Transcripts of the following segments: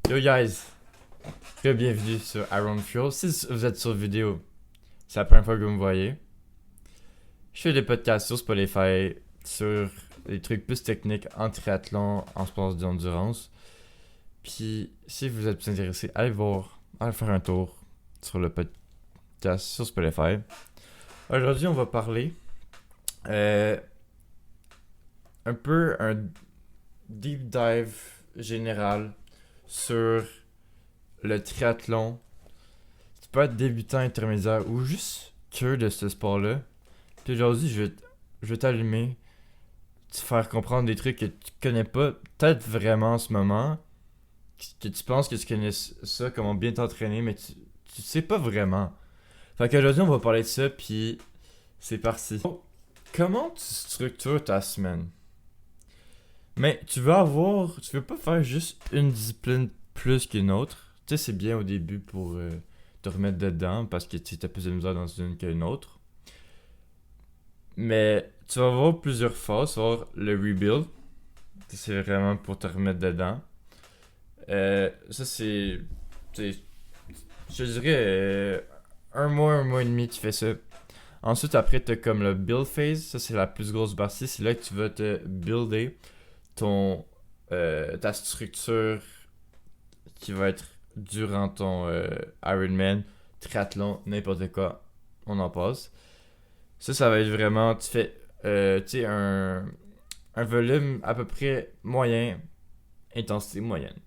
Yo guys, bienvenue sur Iron Fuel. Si vous êtes sur vidéo, c'est la première fois que vous me voyez. Je fais des podcasts sur Spotify sur des trucs plus techniques en triathlon, en sport d'endurance. Puis si vous êtes plus intéressé, allez faire un tour sur le podcast sur Spotify. Aujourd'hui, on va parler un peu un deep dive général sur le triathlon. Tu peux être débutant, intermédiaire ou juste curieux de ce sport-là. Puis aujourd'hui, je vais t'allumer, te faire comprendre des trucs que tu connais pas, peut-être vraiment en ce moment, que tu penses que tu connais ça, comment bien t'entraîner, mais tu sais pas vraiment. Fait qu'aujourd'hui, on va parler de ça, puis c'est parti. Comment tu structures ta semaine? Mais tu veux pas faire juste une discipline plus qu'une autre. Tu sais, c'est bien au début pour te remettre dedans parce que tu as plus de misère dans une qu'une autre. Mais tu vas avoir plusieurs phases. Tu vas avoir le rebuild. C'est vraiment pour te remettre dedans. Ça, je te dirais, un mois et demi, tu fais ça. Ensuite, après, tu as comme le build phase. Ça, c'est la plus grosse partie. C'est là que tu vas te builder ta structure qui va être durant ton Ironman, triathlon, n'importe quoi, on en passe. Ça va être vraiment, tu fais un volume à peu près moyen, intensité moyenne.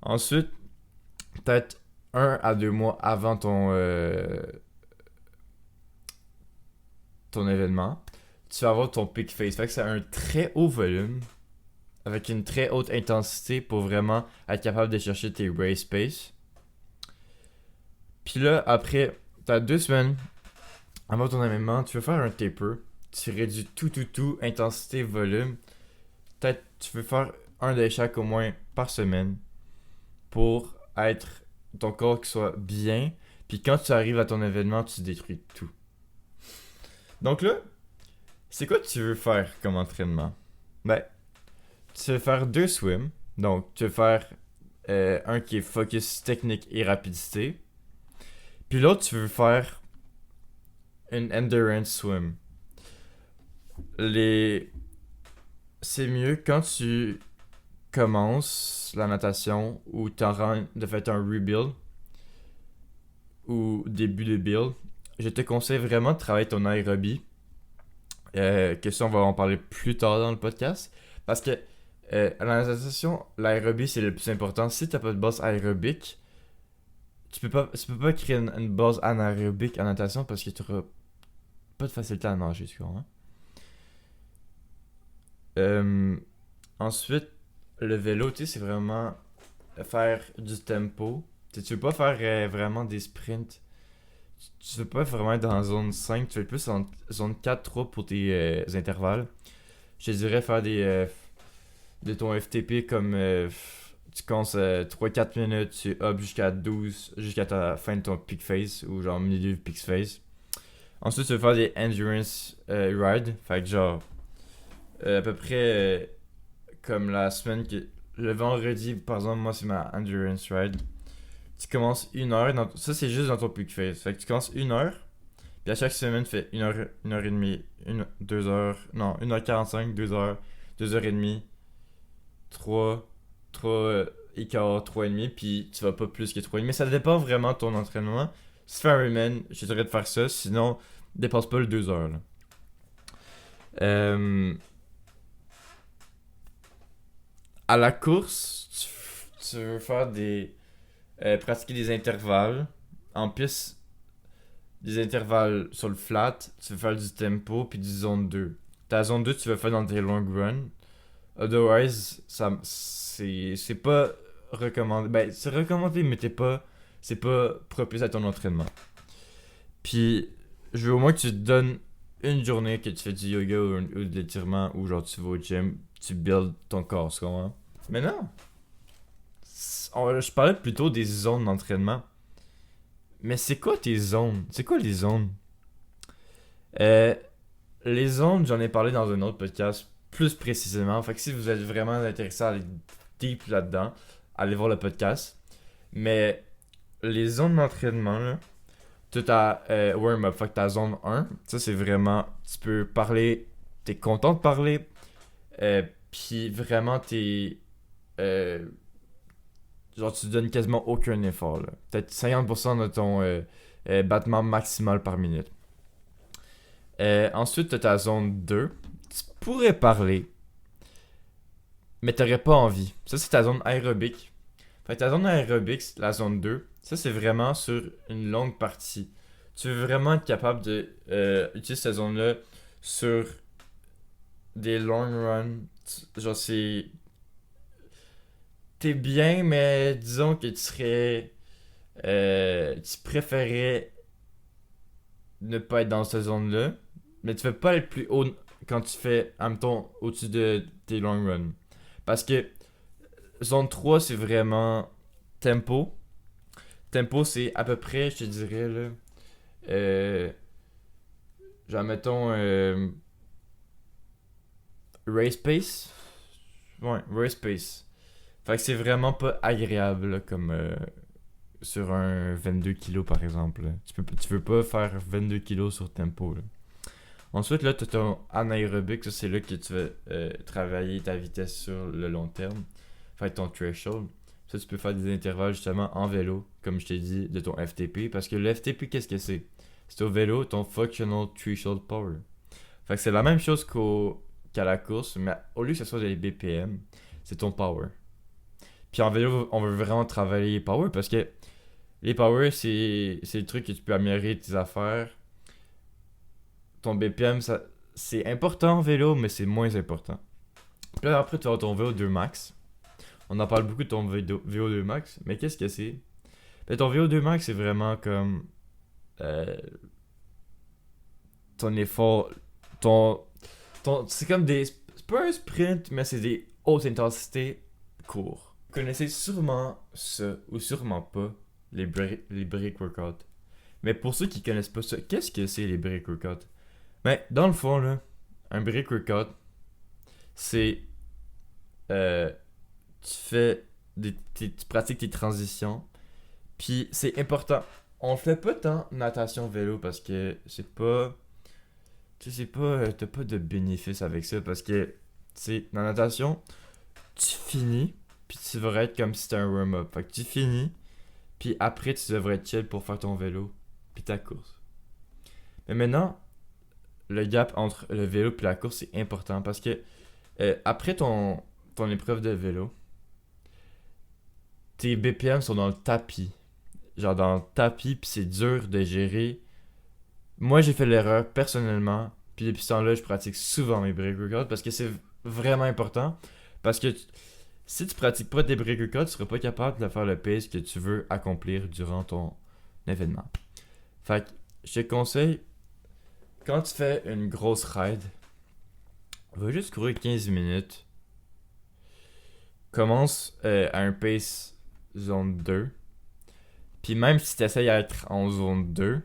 Ensuite, peut-être 1 à 2 mois avant ton événement, tu vas avoir ton peak phase. Fait que c'est un très haut volume avec une très haute intensité pour vraiment être capable de chercher tes race pace. Puis là, après, t'as 2 semaines avant ton événement, tu veux faire un taper. Tu réduis tout, intensité, volume. Peut-être tu veux faire un de chaque au moins par semaine pour être ton corps qui soit bien. Puis quand tu arrives à ton événement, tu détruis tout. Donc là, c'est quoi que tu veux faire comme entraînement? Ben, tu veux faire 2 swims. Donc, tu veux faire un qui est focus technique et rapidité. Puis l'autre, tu veux faire une endurance swim. C'est mieux quand tu commences la natation ou tu en train de faire un rebuild ou début de build. Je te conseille vraiment de travailler ton aérobie. Que ça, on va en parler plus tard dans le podcast. Parce que à la natation, l'aérobie, c'est le plus important. Si tu n'as pas de base aérobique, tu peux pas créer une base anaérobique en natation parce que tu n'auras pas de facilité à nager, tu comprends? Ensuite, le vélo, tu sais, c'est vraiment faire du tempo. Tu veux pas faire vraiment des sprints. Tu veux pas vraiment être dans zone 5, tu veux plus en zone 4-3 pour tes intervalles. Je te dirais faire de ton FTP comme tu commences 3-4 minutes, tu up jusqu'à 12, jusqu'à ta fin de ton peak phase ou genre milieu de peak phase. Ensuite, tu veux faire des endurance rides, fait que genre à peu près comme la semaine le vendredi, par exemple, moi c'est ma endurance ride. Tu commences 1 heure, ça c'est juste dans ton peak phase. Fait que tu commences 1 heure, puis à chaque semaine tu fais 1 heure, 1 heure et demie, 2 heures, non, 1 heure 45, 2 heures, 2 heures et demie, 3, 3 et quart, 3 et demi, puis tu vas pas plus que 3 et demi. Ça dépend vraiment de ton entraînement. Si tu fais un Ironman, je te dirais de faire ça, sinon dépasse pas le 2 heures. Là. Euh, à la course, tu veux faire pratiquer des intervalles. En plus, des intervalles sur le flat, tu veux faire du tempo puis du zone 2. Ta zone 2, tu veux faire dans tes long runs. Otherwise, c'est pas recommandé. Ben, c'est recommandé, mais c'est pas propice à ton entraînement. Puis, je veux au moins que tu te donnes une journée que tu fais du yoga ou de l'étirement ou genre tu vas au gym, tu builds ton corps, tu comprends? Mais non! Je parlais plutôt des zones d'entraînement. Mais c'est quoi tes zones? C'est quoi les zones? Euh, les zones, j'en ai parlé dans un autre podcast plus précisément. Fait que si vous êtes vraiment intéressé à aller deep là-dedans, aller voir le podcast. Mais les zones d'entraînement, là, tout à warm-up. Fait que ta zone 1, ça c'est vraiment, tu peux parler, t'es content de parler, puis vraiment euh, genre tu donnes quasiment aucun effort, là. Peut-être 50% de ton battement maximal par minute. Ensuite, t'as ta zone 2. Tu pourrais parler, mais t'aurais pas envie. Ça, c'est ta zone aérobique. Fait que ta zone aérobique, la zone 2, ça, c'est vraiment sur une longue partie. Tu veux vraiment être capable de utiliser cette zone-là sur des long runs. Genre, c'est. T'es bien, mais disons que tu serais. Tu préférais ne pas être dans cette zone-là. Mais tu veux pas être plus haut quand tu fais, mettons, au-dessus de tes long runs. Parce que zone 3, c'est vraiment tempo. Tempo, c'est à peu près, je te dirais, là. Euh, genre, mettons, race pace. Ouais, race pace. Fait que c'est vraiment pas agréable, là, comme sur un 22 kilos, par exemple. Là. Tu veux pas faire 22 kilos sur tempo, là. Ensuite, là, tu as ton anaérobique. Ça, c'est là que tu vas travailler ta vitesse sur le long terme. Fait ton threshold. Ça, tu peux faire des intervalles justement en vélo, comme je t'ai dit, de ton FTP. Parce que le FTP, qu'est-ce que c'est? C'est au vélo, ton Functional Threshold Power. Fait que c'est la même chose qu'à la course, mais au lieu que ce soit des BPM, c'est ton power. Puis en vélo, on veut vraiment travailler les power parce que les power, c'est le truc que tu peux améliorer tes affaires. Ton BPM, c'est important en vélo, mais c'est moins important. Puis là, après, tu as ton VO2 max. On en parle beaucoup de ton VO2 max, mais qu'est-ce que c'est? Ben, ton VO2 max, c'est vraiment comme euh, ton effort. Ton, c'est comme des. C'est pas un sprint, mais c'est des hautes intensités courts. Vous connaissez sûrement ça, ou sûrement pas, les break workouts. Mais pour ceux qui connaissent pas ça, qu'est-ce que c'est les break workouts? Ben, dans le fond, là, un break workout, c'est. euh, tu fais tu pratiques tes transitions. Puis c'est important. On fait pas tant natation vélo parce que c'est pas. Tu sais, c'est pas. T'as pas de bénéfice avec ça parce que. Tu sais, dans la natation, tu finis. Puis tu devrais être comme si c'était un warm-up. Fait que tu finis. Puis après, tu devrais être chill pour faire ton vélo. Puis ta course. Mais maintenant, le gap entre le vélo et la course, c'est important parce que après ton épreuve de vélo, tes BPM sont dans le tapis. Genre dans le tapis, puis c'est dur de gérer. Moi, j'ai fait l'erreur personnellement, puis depuis ce temps-là, je pratique souvent mes break workouts parce que c'est vraiment important. Parce que si tu pratiques pas tes break workouts, tu seras pas capable de faire le pace que tu veux accomplir durant ton événement. Fait que je te conseille, quand tu fais une grosse ride, va juste courir 15 minutes. Commence à un pace zone 2. Puis même si tu essayes d'être en zone 2,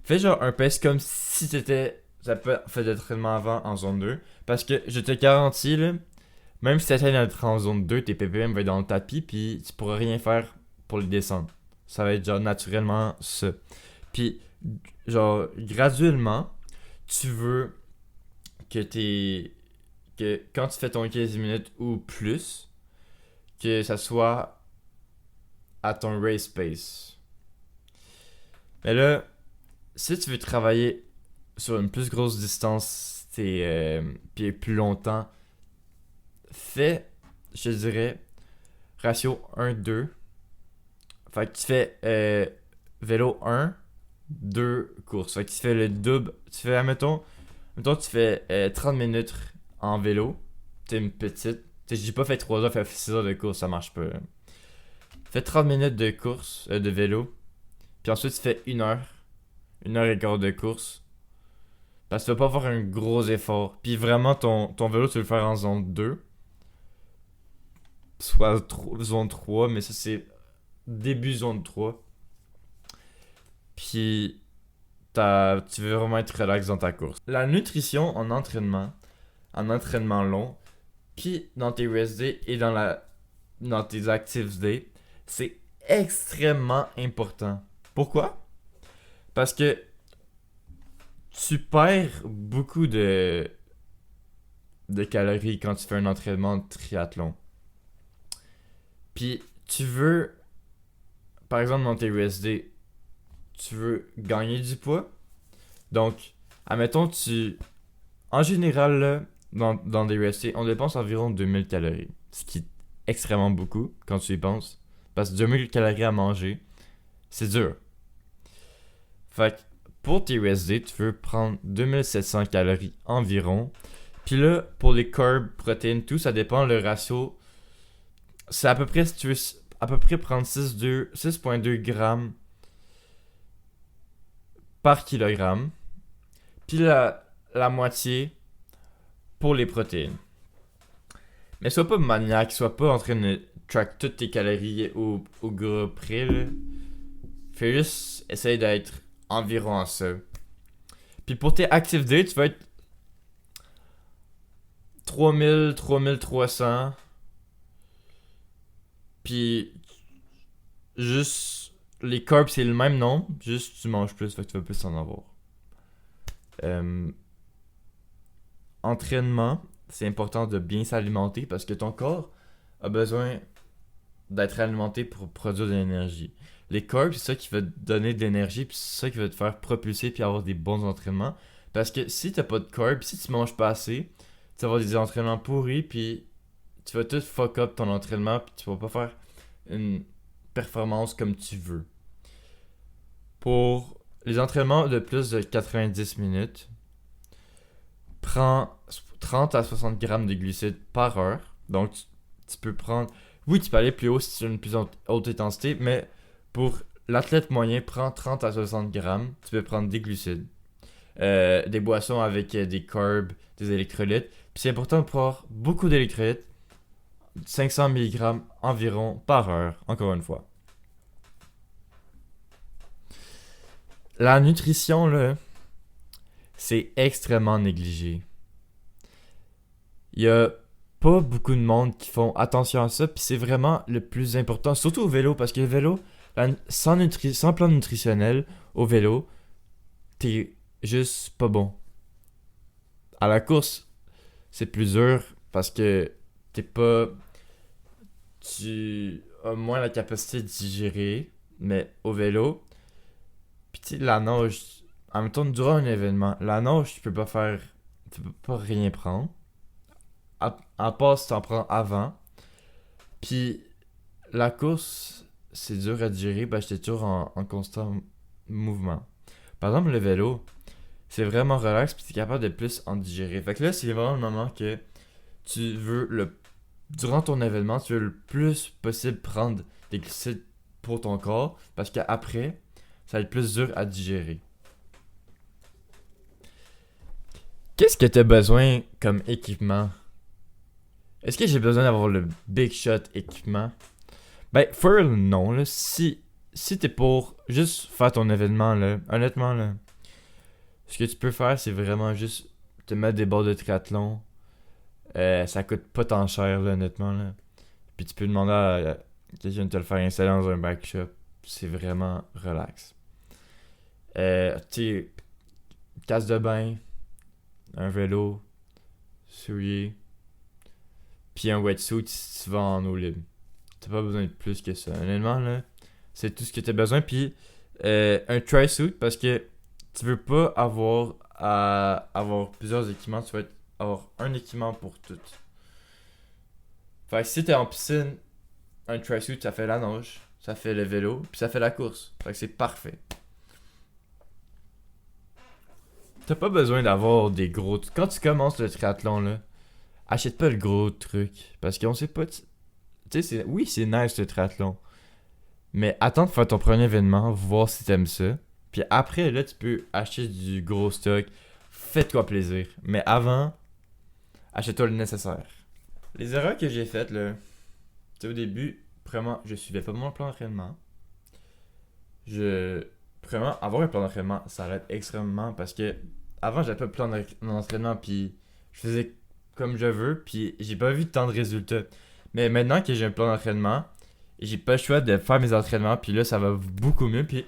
fais genre un pace comme si t'étais. Ça peut fait d'entraînement avant en zone 2. Parce que je te garantis, là, même si tu essayes d'être en zone 2, tes ppm vont être dans le tapis, puis tu pourras rien faire pour les descendre. Ça va être genre naturellement ça. Puis, genre, graduellement, tu veux que que quand tu fais ton 15 minutes ou plus, que ça soit à ton race pace. Mais là, si tu veux travailler sur une plus grosse distance puis plus longtemps, fais, je te dirais, ratio 1-2. Fait que tu fais vélo 1, 2 courses. Fait que tu fais le double. Tu fais, admettons tu fais 30 minutes en vélo. T'es une petite. Je dis pas fais 3 heures, fais 6 heures de course, ça marche pas. Fais 30 minutes de course, de vélo. Puis ensuite, tu fais 1 heure et quart de course. Parce que tu vas pas faire un gros effort. Puis vraiment, ton vélo, tu veux le faire en zone 2. Soit zone 3, mais ça, c'est début zone 3. Puis, tu veux vraiment être relax dans ta course. La nutrition en entraînement long, puis dans tes rest days et dans dans tes activités, c'est extrêmement important. Pourquoi? Parce que tu perds beaucoup de calories quand tu fais un entraînement de triathlon. Puis tu veux, par exemple dans tes USD, tu veux gagner du poids. Donc, admettons, en général, là, dans des USD, on dépense environ 2000 calories. Ce qui est extrêmement beaucoup quand tu y penses. Parce que 2000 calories à manger, c'est dur. Fait que pour tes USD, tu veux prendre 2700 calories environ. Puis là, pour les carbs, protéines, tout, ça dépend le ratio. C'est à peu près, si tu veux à peu près prendre 6,2 grammes par kilogramme. Puis la moitié pour les protéines. Mais sois pas maniaque, sois pas en train de track toutes tes calories au gras près, là. Fais juste essayer d'être environ à ça. Puis pour tes active days, tu vas être 3000, 3300. Puis juste les carbs c'est le même nombre, juste tu manges plus, fait que tu vas plus en avoir. Entraînement, c'est important de bien s'alimenter parce que ton corps a besoin d'être alimenté pour produire de l'énergie. Les carbs, c'est ça qui va te donner de l'énergie, puis c'est ça qui va te faire propulser puis avoir des bons entraînements. Parce que si t'as pas de carbs, si tu manges pas assez, tu vas avoir des entraînements pourris, puis tu vas tout fuck up ton entraînement, puis tu vas pas faire une performance comme tu veux. Pour les entraînements de plus de 90 minutes, prends 30 à 60 grammes de glucides par heure. Donc, tu peux prendre... Oui, tu peux aller plus haut si tu as une plus haute intensité, mais pour l'athlète moyen, prends 30 à 60 grammes. Tu peux prendre des glucides, des boissons avec des carbs, des électrolytes. Puis c'est important de prendre beaucoup d'électrolytes, 500 mg environ par heure, encore une fois. La nutrition, là, c'est extrêmement négligé. Il y a pas beaucoup de monde qui font attention à ça, puis c'est vraiment le plus important, surtout au vélo, parce que le vélo, sans plan nutritionnel, au vélo, t'es juste pas bon. À la course, c'est plus dur parce que tu as moins la capacité de digérer, mais au vélo, puis tu sais, la nage, en même temps, durant un événement, la nage, tu peux pas rien prendre. En passe, tu en prends avant. Puis la course, c'est dur à digérer parce que t'es toujours en constant mouvement. Par exemple, le vélo, c'est vraiment relax puis t'es capable de plus en digérer. Fait que là, c'est vraiment le moment que tu veux durant ton événement, tu veux le plus possible prendre des glucides pour ton corps parce qu'après, ça va être plus dur à digérer. Qu'est-ce que t'as besoin comme équipement? Est-ce que j'ai besoin d'avoir le big shot équipement? Ben, non, là. Si t'es pour juste faire ton événement, là, honnêtement, là, ce que tu peux faire, c'est vraiment juste te mettre des bords de triathlon. Ça coûte pas tant cher, là, honnêtement, là. Puis tu peux demander à quelqu'un de te le faire installer dans un bike shop. C'est vraiment relax. Tu sais, casse de bain, un vélo, souliers, puis un wetsuit si tu vas en eau libre. T'as pas besoin de plus que ça. Honnêtement, là, c'est tout ce que t'as besoin. Puis un tri-suit parce que tu veux pas avoir plusieurs équipements. Tu vas avoir un équipement pour tout. Fait que si t'es en piscine, un tri-suit, ça fait la nage, ça fait le vélo, puis ça fait la course. Fait que c'est parfait. T'as pas besoin d'avoir des gros... Quand tu commences le triathlon, là, achète pas le gros truc. Parce qu'on sait pas... Tu sais, oui, c'est nice le triathlon. Mais attends de faire ton premier événement, voir si t'aimes ça. Puis après, là, tu peux acheter du gros stock. Fais-toi plaisir. Mais avant, achète-toi le nécessaire. Les erreurs que j'ai faites, là... Tu sais, au début, vraiment, je suivais pas mon plan d'entraînement. Vraiment, avoir un plan d'entraînement, ça aide extrêmement parce que... Avant, j'avais pas de plan d'entraînement, puis je faisais comme je veux, puis j'ai pas vu tant de résultats. Mais maintenant que j'ai un plan d'entraînement, j'ai pas le choix de faire mes entraînements, puis là, ça va beaucoup mieux. Puis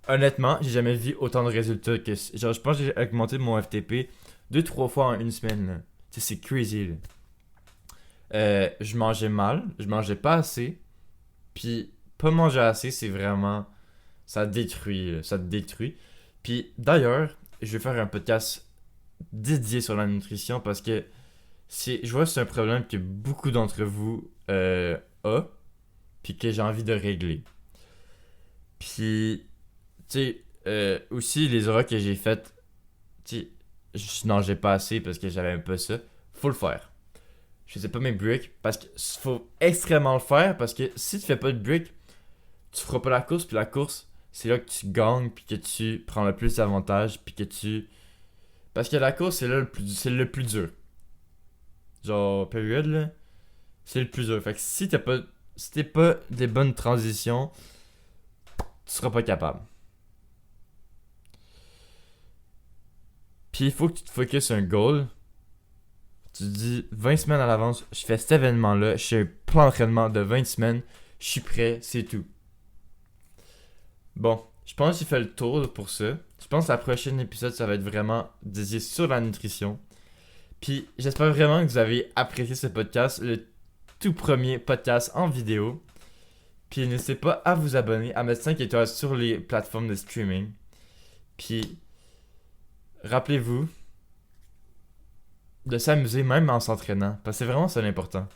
honnêtement, j'ai jamais vu autant de résultats que. Genre, je pense que j'ai augmenté mon FTP 2-3 fois en une semaine, là. Tu sais, c'est crazy, là. Je mangeais mal, je mangeais pas assez, puis pas manger assez, c'est vraiment. Ça détruit, là, ça te détruit. Puis d'ailleurs, je vais faire un podcast dédié sur la nutrition parce que je vois que c'est un problème que beaucoup d'entre vous a, puis que j'ai envie de régler. Puis, tu sais, aussi les erreurs que j'ai faites, tu sais, je nageais pas assez parce que j'avais un peu ça. Faut le faire. Je faisais pas mes breaks parce que faut extrêmement le faire parce que si tu fais pas de break, tu feras pas la course, puis la course, c'est là que tu gagnes, puis que tu prends le plus d'avantages, puis que tu. Parce que la course, c'est le plus dur. Genre, période, là, c'est le plus dur. Fait que si t'es pas des bonnes transitions, tu seras pas capable. Puis il faut que tu te focuses sur un goal. Tu te dis 20 semaines à l'avance, je fais cet événement-là, je fais un plan d'entraînement de 20 semaines, je suis prêt, c'est tout. Bon, je pense que j'ai fait le tour pour ça. Je pense que la prochaine épisode, ça va être vraiment dédié sur la nutrition. Puis j'espère vraiment que vous avez apprécié ce podcast, le tout premier podcast en vidéo. Puis n'hésitez pas à vous abonner, à mettre 5 étoiles sur les plateformes de streaming. Puis rappelez-vous de s'amuser même en s'entraînant, parce que c'est vraiment ça l'important.